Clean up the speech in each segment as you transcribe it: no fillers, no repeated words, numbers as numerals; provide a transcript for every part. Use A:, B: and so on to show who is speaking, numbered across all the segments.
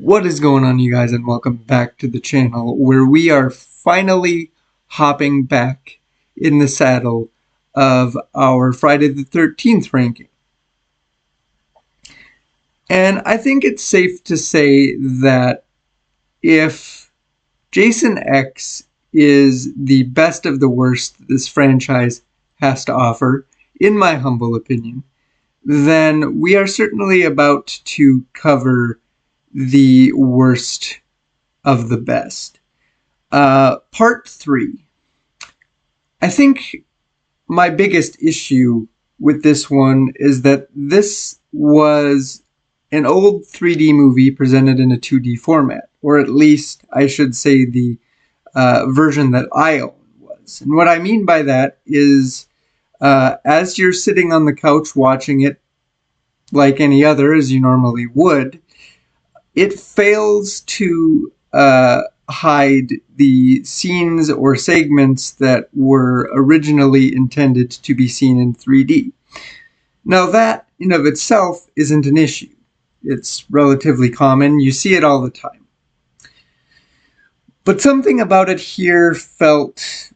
A: What is going on, you guys, and welcome back to the channel where we are finally hopping back in the saddle of our Friday the 13th ranking. And I think it's safe to say that if Jason X is the best of the worst this franchise has to offer, in my humble opinion, then we are certainly about to cover the worst of the best. Part 3. I think my biggest issue with this one is that this was an old 3D movie presented in a 2D format, or at least I should say the version that I own was. And what I mean by that is as you're sitting on the couch watching it like any other, as you normally would, it fails to hide the scenes or segments that were originally intended to be seen in 3D. Now that, in of itself, isn't an issue. It's relatively common. You see it all the time. But something about it here felt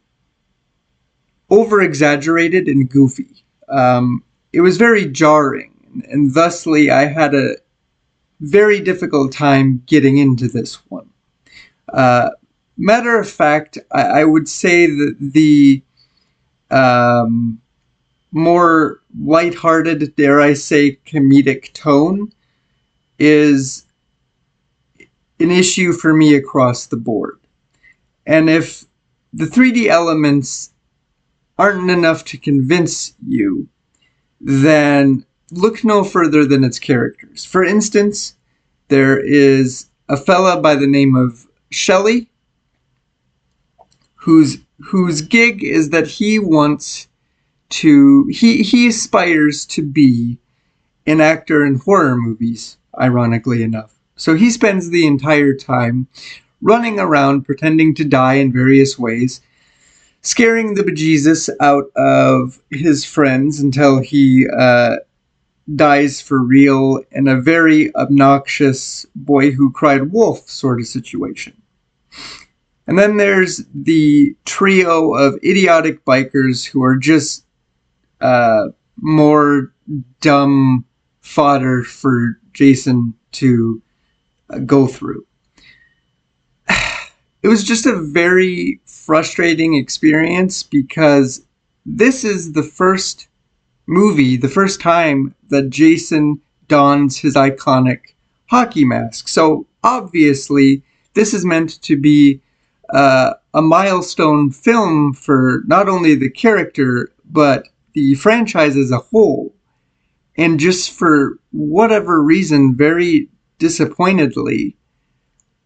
A: over-exaggerated and goofy. It was very jarring, and thusly I had a very difficult time getting into this one. Matter of fact, I would say that the more lighthearted, dare I say, comedic tone is an issue for me across the board. And if the 3D elements aren't enough to convince you, then look no further than its characters. For instance, there is a fella by the name of Shelley, whose gig is that he wants to, he aspires to be an actor in horror movies, ironically enough. So he spends the entire time running around pretending to die in various ways, scaring the bejesus out of his friends until he dies for real in a very obnoxious boy who cried wolf sort of situation. And then there's the trio of idiotic bikers who are just more dumb fodder for Jason to go through. It was just a very frustrating experience because this is the first movie, the first time that Jason dons his iconic hockey mask. So obviously this is meant to be a milestone film for not only the character but the franchise as a whole. And just for whatever reason, very disappointedly,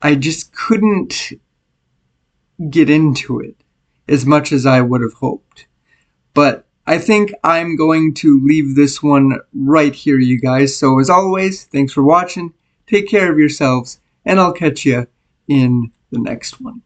A: I just couldn't get into it as much as I would have hoped. But I think I'm going to leave this one right here, you guys. So as always, thanks for watching. Take care of yourselves, and I'll catch you in the next one.